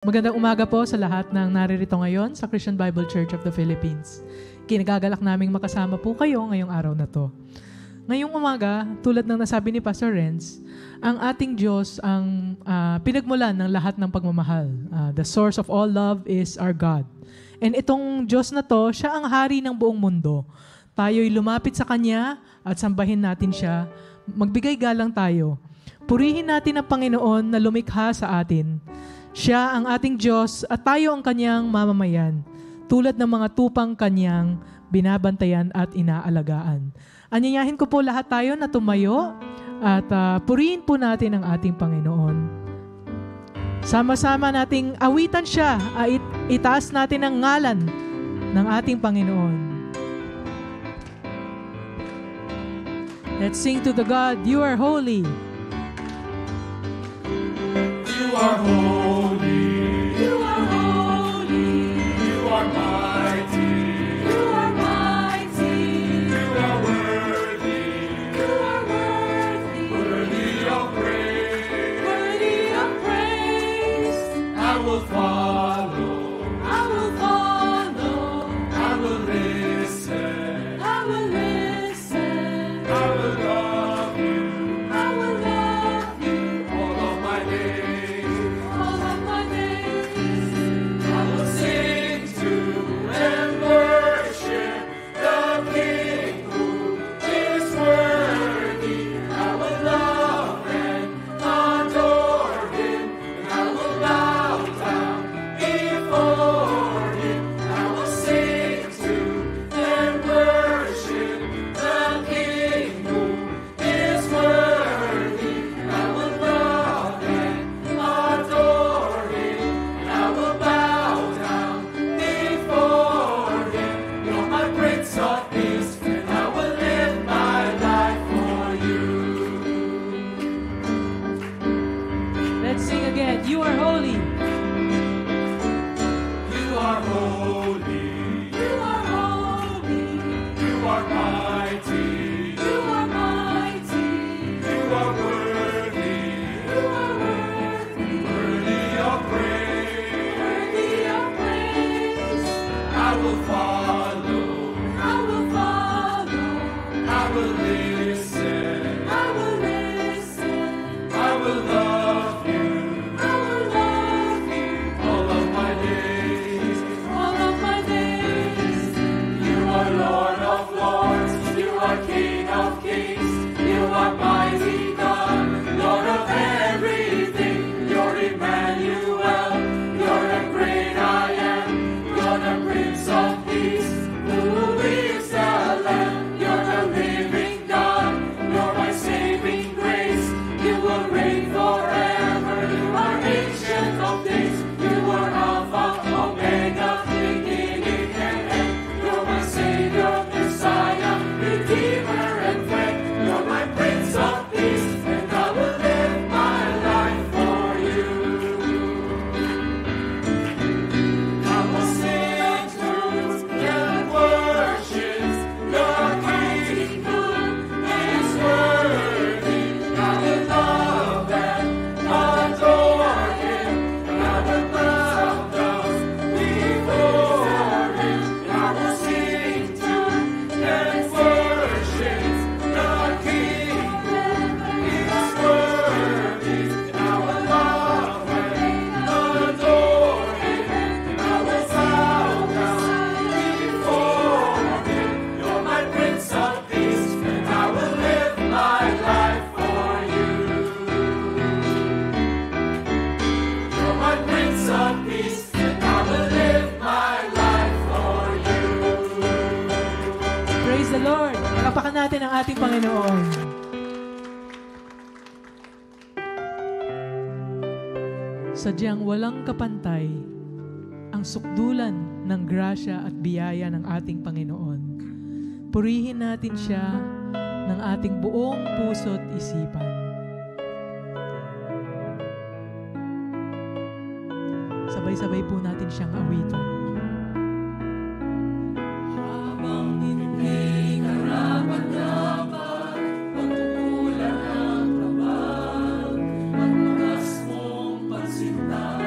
Magandang umaga po sa lahat ng naririto ngayon sa Christian Bible Church of the Philippines. Kinagagalak naming makasama po kayo ngayong araw na to. Ngayong umaga, tulad ng nasabi ni Pastor Renz, ang ating Diyos ang pinagmulan ng lahat ng pagmamahal. The source of all love is our God. And itong Diyos na to, siya ang hari ng buong mundo. Tayo'y lumapit sa Kanya at sambahin natin siya. Magbigay galang tayo. Purihin natin ang Panginoon na lumikha sa atin. Siya ang ating Diyos at tayo ang Kanyang mamamayan, tulad ng mga tupang Kanyang binabantayan at inaalagaan. Anyayahin ko po lahat tayo na tumayo at purihin po natin ang ating Panginoon. Sama-sama nating awitan siya, itaas natin ang ngalan ng ating Panginoon. Let's sing to the God, you are holy. You are holy. You are holy. You are mighty. You are mighty. You are worthy. You are worthy. Worthy of praise. Worthy of praise. I will follow. I will follow. I will listen. I will listen. I will love you. I will love you all of my days. Natin ang ating Panginoon. Sadyang walang kapantay ang sukdulan ng grasya at biyaya ng ating Panginoon. Purihin natin siya ng ating buong puso't isipan. Sabay-sabay po natin siyang awitin. Pagkukulan ng trabaho, maglunas mong pagsinta.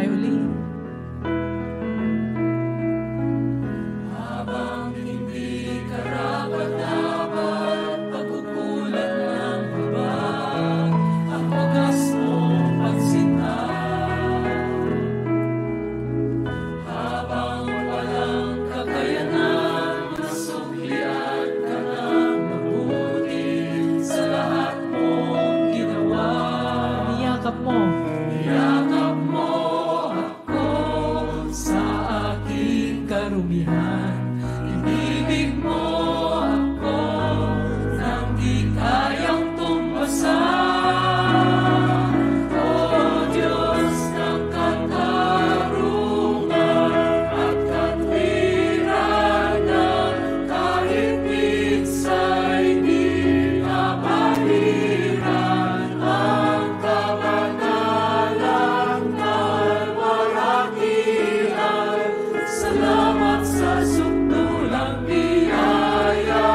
tayo uli. Habang hindi karapat-dapat, pagkukulang ng habang ang wagas mong pagsinta. Habang walang kakayanan, nasuklian ka ng mabuti sa lahat mong ginawa. Niyakap mo. Yakap mo ako sa aking karumihan. Inibig mo ako nang di kayang tumbasan. O Diyos ng katarungan at katwiranan, kahit minsa'y di napahiran ang kabanalan ng warakihan. Salamat sa sukdulang biyaya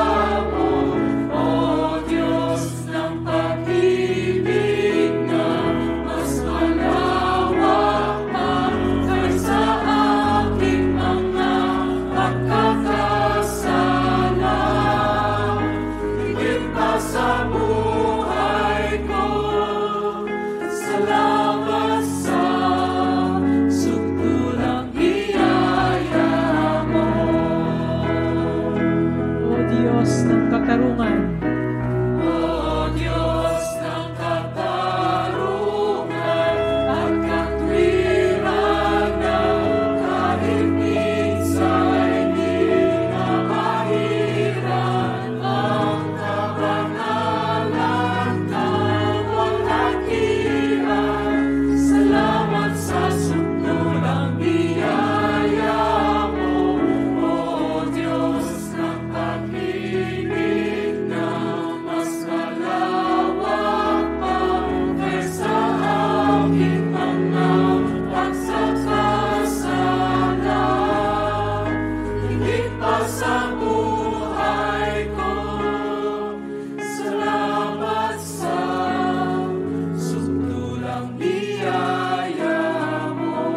mo, O Diyos ng pag-ibig na mas malawak pa kaysa aking mga pagkakasala. Higit pa sa buhay ko, salamat sa sukdulang biyaya mo. O Diyos ng katarungan, O Diyos ng katarungan at katwiranan, kahit minsa'y di napahiran ang kabanalan ng walakihan. Salamat sa sukdulang biyaya mo, O Diyos ng pag-ibig na mas malawak pa kaysa aking mga pagsasasala. Higit pa sa buhay ko, salamat sa sukdulang biyaya mo.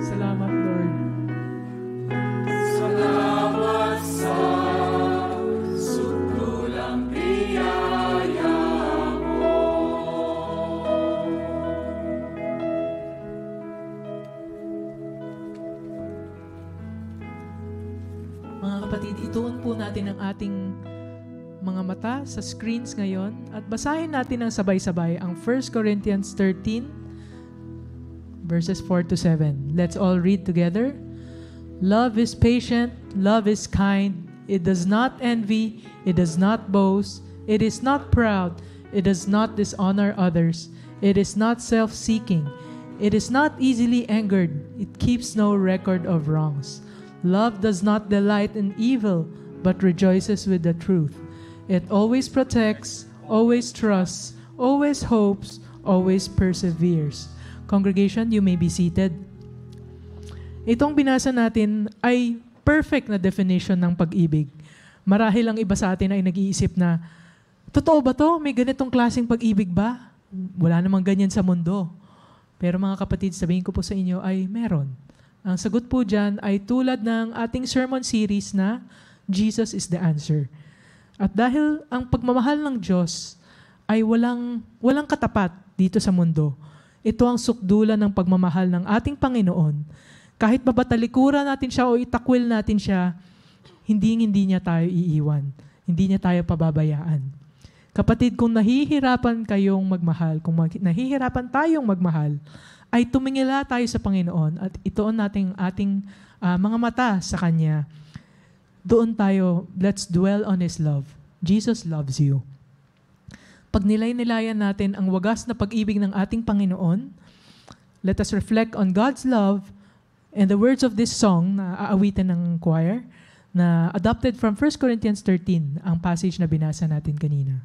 salamat Lord. Salamat sa sukdulang biyaya mo. Mga kapatid, ituon po natin ang ating mga mata sa screens ngayon at basahin natin ang sabay-sabay ang 1 Corinthians 13 verses 4 to 7. Let's all read together. Love is patient, love is kind, it does not envy, it does not boast, it is not proud, it does not dishonor others, it is not self-seeking, it is not easily angered, it keeps no record of wrongs. Love does not delight in evil, but rejoices with the truth. It always protects, always trusts, always hopes, always perseveres. Congregation, you may be seated. Itong binasa natin ay perfect na definition ng pag-ibig. Marahil ang iba sa atin ay nag-iisip na, totoo ba to? May ganitong klaseng pag-ibig ba? Wala namang ganyan sa mundo. Pero mga kapatid, sabihin ko po sa inyo ay meron. Ang sagot po dyan ay tulad ng ating sermon series na Jesus is the answer. At dahil ang pagmamahal ng Diyos ay walang katapat dito sa mundo, ito ang sukdulan ng pagmamahal ng ating Panginoon. Kahit mabatalikuran natin siya o itakwil natin siya, hindi niya tayo iiwan. Hindi niya tayo pababayaan. Kapatid, kung nahihirapan kayong magmahal, kung nahihirapan tayong magmahal, ay tumingala tayo sa Panginoon at ituon natin ating mga mata sa Kanya. Doon tayo, let's dwell on His love. Jesus loves you. Pag nilay-nilayan natin ang wagas na pag-ibig ng ating Panginoon, let us reflect on God's love and the words of this song na aawitin ng choir na adopted from 1 Corinthians 13, ang passage na binasa natin kanina.